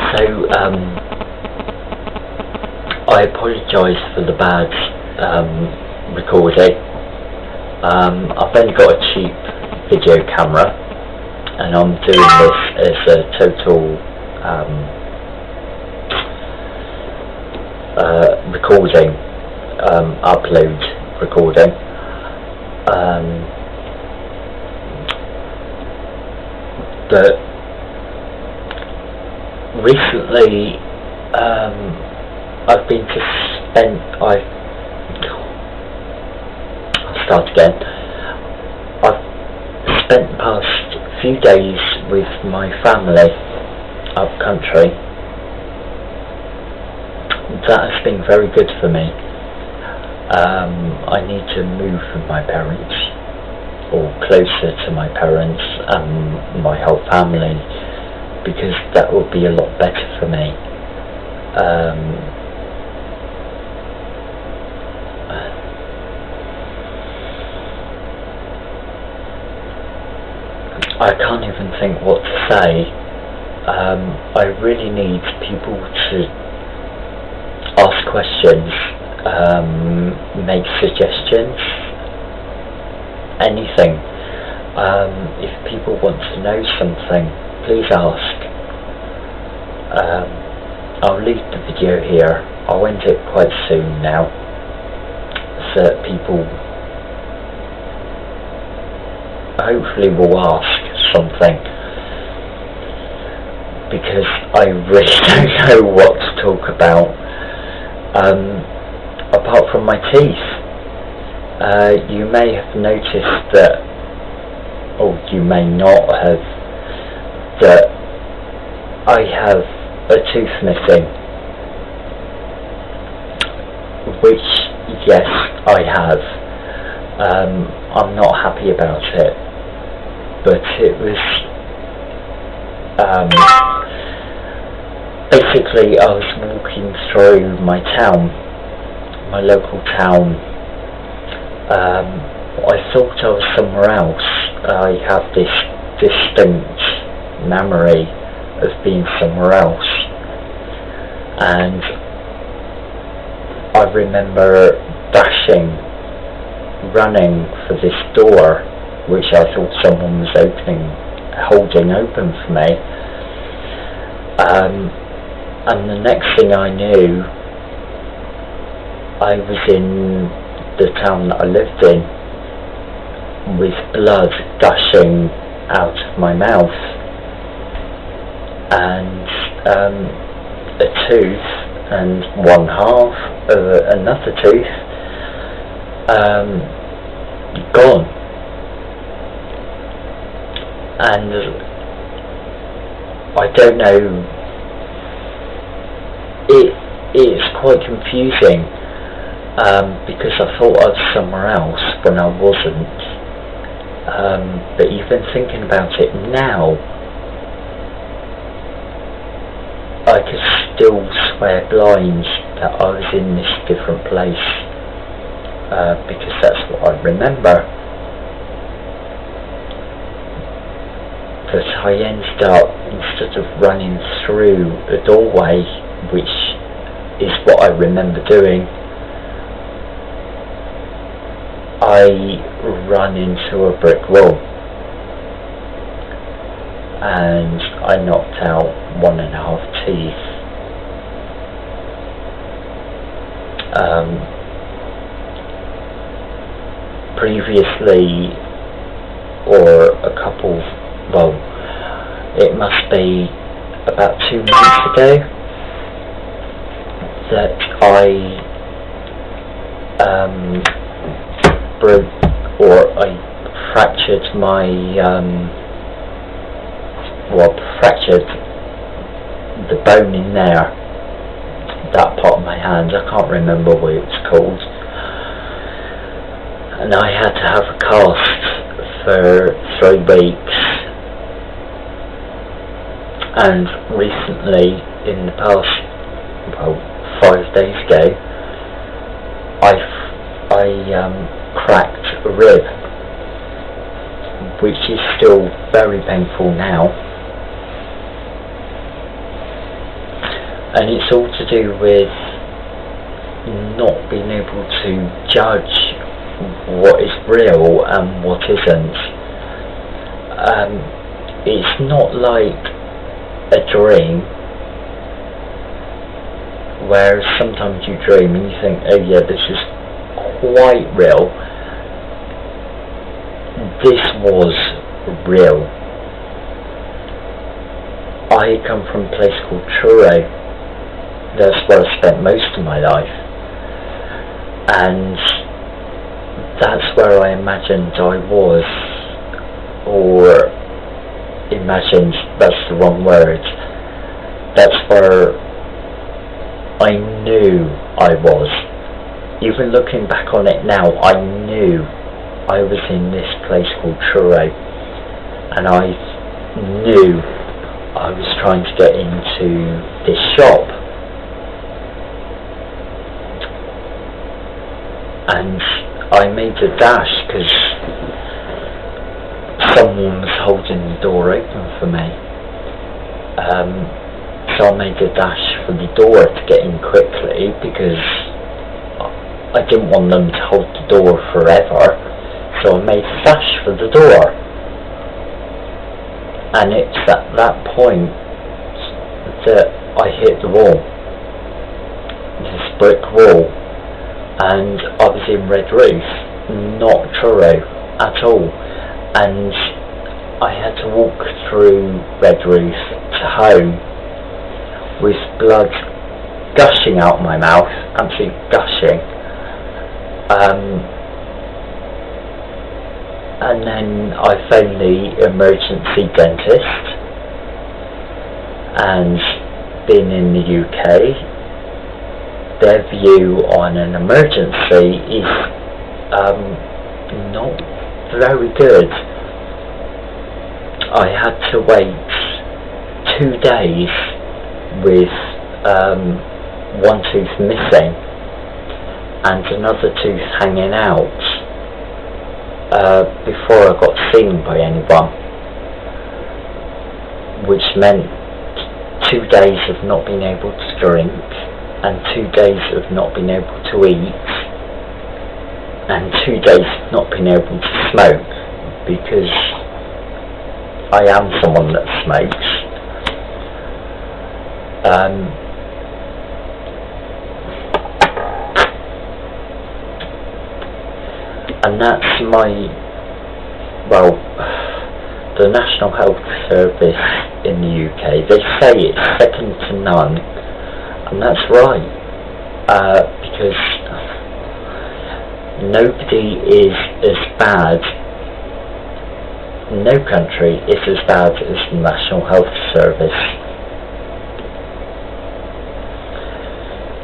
So, I apologise for the bad recording. I've only got a cheap video camera, and I'm doing this as a total recording, upload recording. But recently, I've been I'll start again. I've spent the past few days with my family up country. That has been very good for me. I need to move with my parents, or closer to my parents and my whole family, because that would be a lot better for me. I can't even think what to say. I really need people to ask questions, make suggestions, anything. If people want to know something, please ask. I'll leave the video here. I'll end it quite soon now, so that people hopefully will ask something, because I really don't know what to talk about, apart from my teeth. You may have noticed that, or you may not have, that I have a tooth missing, which, yes, I have. I'm not happy about it, but it was basically, I was walking through my town, my local town. I thought I was somewhere else. I have this distinct memory of being somewhere else, and I remember running for this door, which I thought someone was holding open for me. And the next thing I knew, I was in the town that I lived in, with blood gushing out of my mouth, and a tooth and one half of another tooth gone. And I don't know, it is quite confusing, because I thought I was somewhere else when I wasn't. But even thinking about it now, I could still swear blind that I was in this different place, because that's what I remember. But I ended up, instead of running through a doorway, which is what I remember doing, I ran into a brick wall, and I knocked out 1.5 teeth. Previously, or a couple, well, it must be about 2 months ago, that I broke, or I fractured my, fractured the bone in there, that part of my hand. I can't remember what it's called, and I had to have a cast for 3 weeks. And recently, in the past, 5 days ago, I cracked a rib, which is still very painful now. and it's all to do with not being able to judge what is real and what isn't. It's not like a dream, where sometimes you dream and you think, oh yeah, this is quite real. This was real. I come from a place called Truro. That's where I spent most of my life, and that's where I imagined I was, or imagined, that's the wrong word, that's where I knew I was. Even looking back on it now, I knew I was in this place called Truro, and I knew I was trying to get into this shop, and I made a dash because someone was holding the door open for me. So I made a dash for the door to get in quickly, because I didn't want them to hold the door forever. So I made a dash for the door. And it's at that point that I hit the wall. This brick wall. And I was in Red Roof, not Truro at all. And I had to walk through Red Roof to home with blood gushing out my mouth, absolutely gushing. And then I phoned the emergency dentist, and being in the UK, their view on an emergency is not very good. I had to wait 2 days with one tooth missing and another tooth hanging out before I got seen by anyone, which meant 2 days of not being able to drink, and 2 days of not being able to eat, and 2 days of not being able to smoke, because I am someone that smokes. And that's the National Health Service in the UK. They say it's second to none, and that's right, because nobody is as bad, no country is as bad as the National Health Service.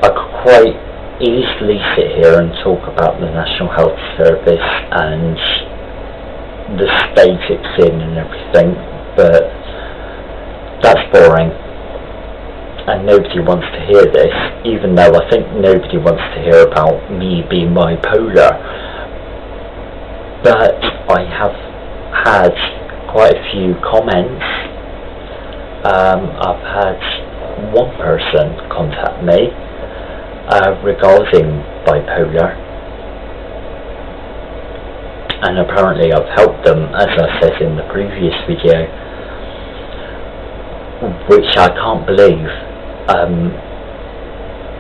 I could quite easily sit here and talk about the National Health Service and the state it's in and everything, but that's boring, and nobody wants to hear this, even though I think nobody wants to hear about me being bipolar. But I have had quite a few comments. I've had one person contact me regarding bipolar, and apparently I've helped them, as I said in the previous video, which I can't believe.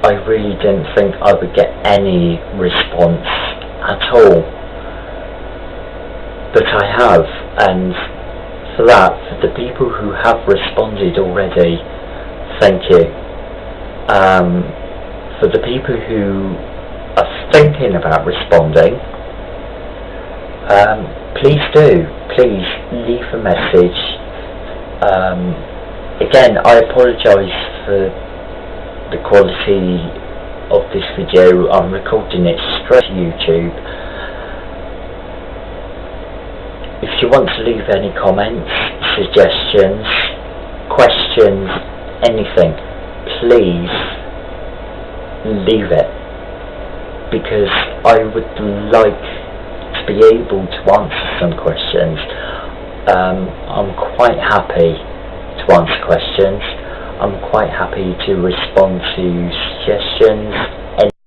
I really didn't think I would get any response at all, but I have, and for that, for the people who have responded already, thank you. For the people who are thinking about responding, please do. Please leave a message. Again, I apologise for the quality of this video. I'm recording it straight to YouTube. If you want to leave any comments, suggestions, questions, anything, please leave it, because I would like to be able to answer some questions. I'm quite happy to answer questions. I'm quite happy to respond to suggestions,